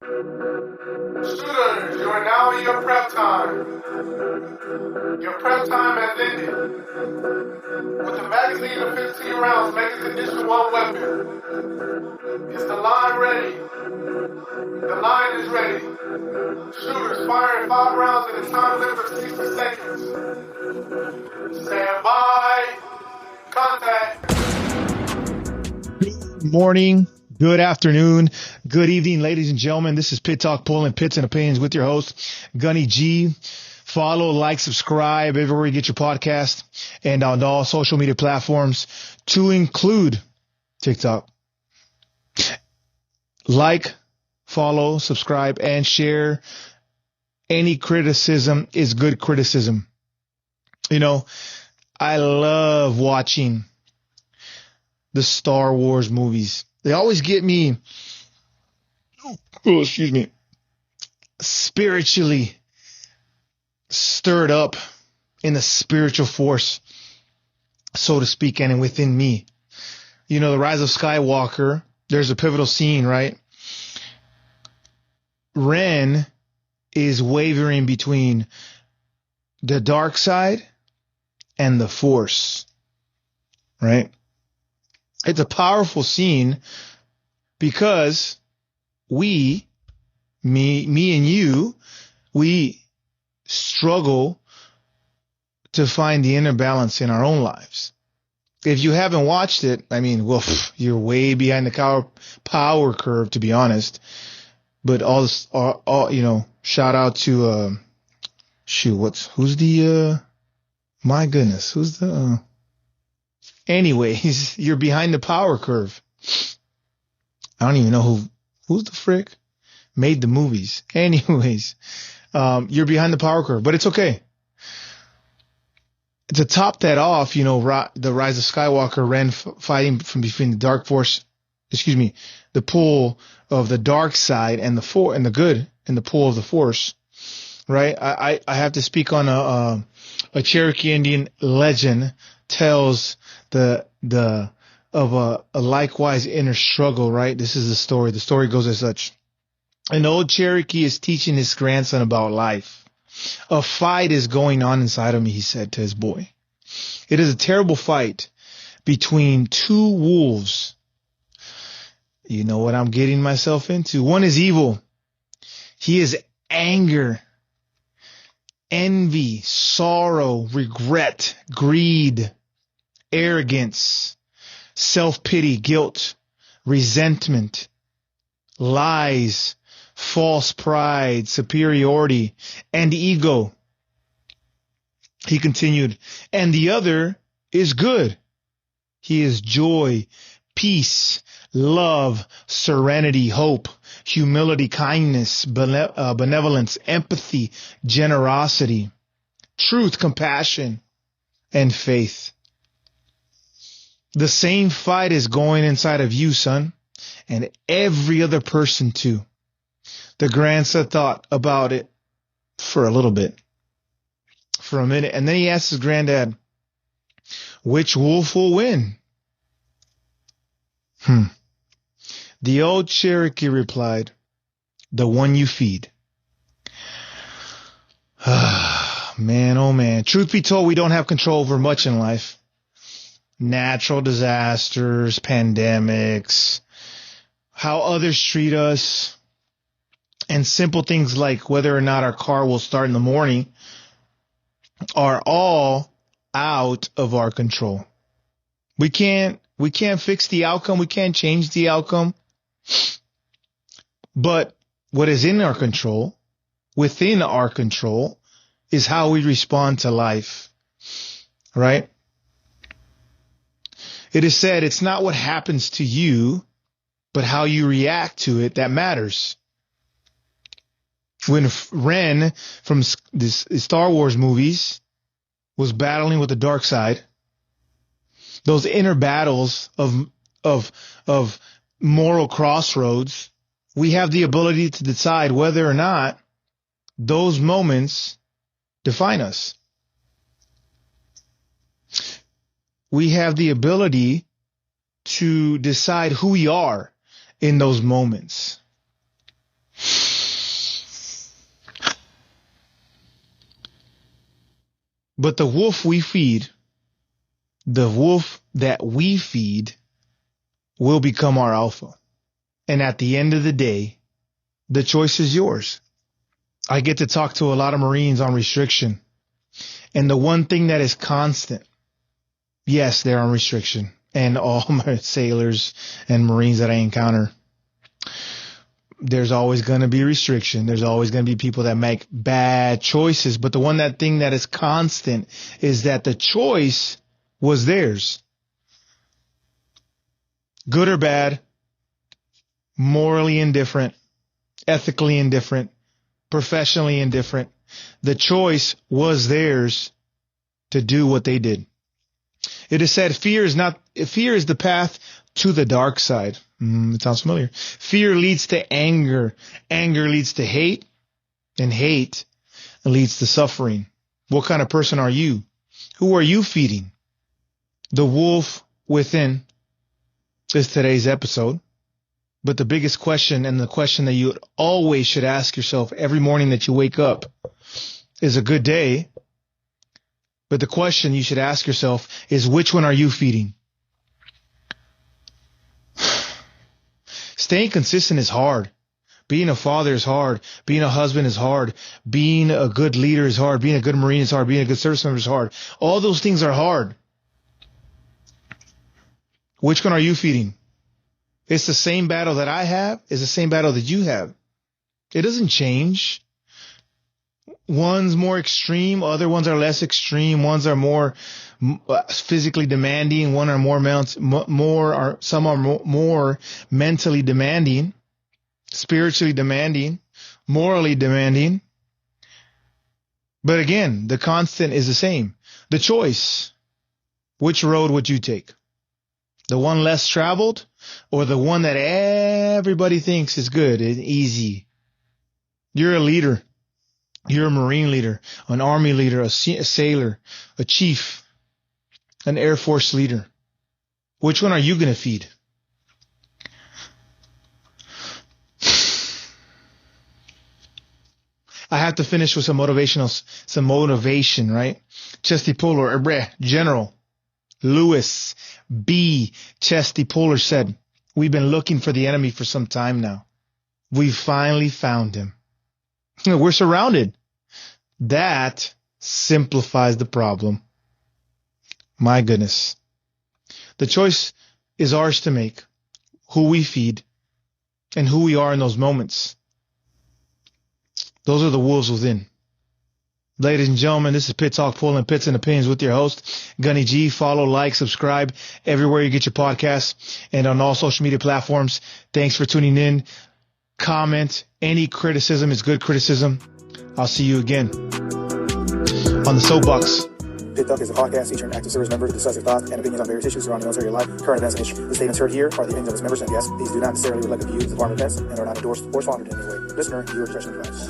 Students, you are now in your prep time. Your prep time has ended. With the magazine of 15 rounds making the addition one weapon. Is the line ready? The line is ready. Shooters firing 5 rounds in a time limit of 60 seconds. Stand by. Contact. Good morning, good afternoon, good evening, ladies and gentlemen. This is Pit Talk, Pulling Pits and Opinions with your host, Gunny G. Follow, like, subscribe everywhere you get your podcast and on all social media platforms to include TikTok. Like, follow, subscribe, and share. Any criticism is good criticism. You know, I love watching the Star Wars movies. They always get me, spiritually stirred up in the spiritual force, so to speak, and within me. You know, the Rise of Skywalker, there's a pivotal scene, right? Ren is wavering between the dark side and the Force, right? It's a powerful scene because me and you, we struggle to find the inner balance in our own lives. If you haven't watched it, I mean, well, you're way behind the power curve, to be honest. But shout out to, anyways, you're behind the power curve. I don't even know who's the frick made the movies. Anyways, you're behind the power curve, but it's okay. To top that off, you know, the Rise of Skywalker, Ren fighting from between the the pull of the dark side and the good and the pull of the Force, right? I have to speak on a Cherokee Indian legend tells of a likewise inner struggle, right? This is the story. The story goes as such. An old Cherokee is teaching his grandson about life. A fight is going on inside of me, he said to his boy. It is a terrible fight between two wolves. You know what I'm getting myself into. One is evil. He is anger, envy, sorrow, regret, greed, arrogance, self-pity, guilt, resentment, lies, false pride, superiority, and ego. He continued, and the other is good. He is joy, peace, love, serenity, hope, humility, kindness, benevolence, empathy, generosity, truth, compassion, and faith. The same fight is going inside of you, son, and every other person too. The grandson thought about it for a minute, and then he asked his granddad, which wolf will win? The old Cherokee replied, the one you feed. Man, oh man. Truth be told, we don't have control over much in life. Natural disasters, pandemics, how others treat us, and simple things like whether or not our car will start in the morning are all out of our control. We can't fix the outcome. We can't change the outcome. But what is in our control, within our control, is how we respond to life, right? It is said it's not what happens to you, but how you react to it that matters. When Ren from the Star Wars movies was battling with the dark side, those inner battles of moral crossroads, we have the ability to decide whether or not those moments define us. We have the ability to decide who we are in those moments. But the wolf that we feed will become our alpha. And at the end of the day, the choice is yours. I get to talk to a lot of Marines on restriction. And the one thing that is constant, yes, they're on restriction. And all my sailors and Marines that I encounter, there's always going to be restriction. There's always going to be people that make bad choices. But the thing that is constant is that the choice was theirs. Good or bad, morally indifferent, ethically indifferent, professionally indifferent. The choice was theirs to do what they did. It is said fear is the path to the dark side. It sounds familiar. Fear leads to anger. Anger leads to hate, and hate leads to suffering. What kind of person are you? Who are you feeding? The wolf within is today's episode. But the biggest question, and the question that you always should ask yourself every morning that you wake up, is a good day. But the question you should ask yourself is, which one are you feeding? Staying consistent is hard. Being a father is hard. Being a husband is hard. Being a good leader is hard. Being a good Marine is hard. Being a good service member is hard. All those things are hard. Which one are you feeding? It's the same battle that I have. It's the same battle that you have. It doesn't change. One's more extreme. Other ones are less extreme. Ones are more physically demanding. Some are more mentally demanding, spiritually demanding, morally demanding. But again, the constant is the same. The choice. Which road would you take? The one less traveled, or the one that everybody thinks is good and easy? You're a leader. You're a Marine leader, an Army leader, a sailor, a chief, an Air Force leader. Which one are you going to feed? I have to finish with some motivation, right? Chesty Puller, General Lewis B. Chesty Puller said, "We've been looking for the enemy for some time now. We finally found him. We're surrounded." That simplifies the problem. My goodness. The choice is ours to make, who we feed and who we are in those moments. Those are the wolves within. Ladies and gentlemen, this is Pit Talk, pulling pits and opinions with your host, Gunny G. Follow, like, subscribe everywhere you get your podcasts and on all social media platforms. Thanks for tuning in. Comment. Any criticism is good criticism. I'll see you again on the Soapbox. Pit Talk is a podcast featuring active service members who discuss their thoughts and opinions on various issues surrounding military life, current events, and history. The statements heard here are the opinions of its members and guests. These do not necessarily reflect the views of the Department of Defense and are not endorsed or sponsored in any way. Listener, viewer discretion advised.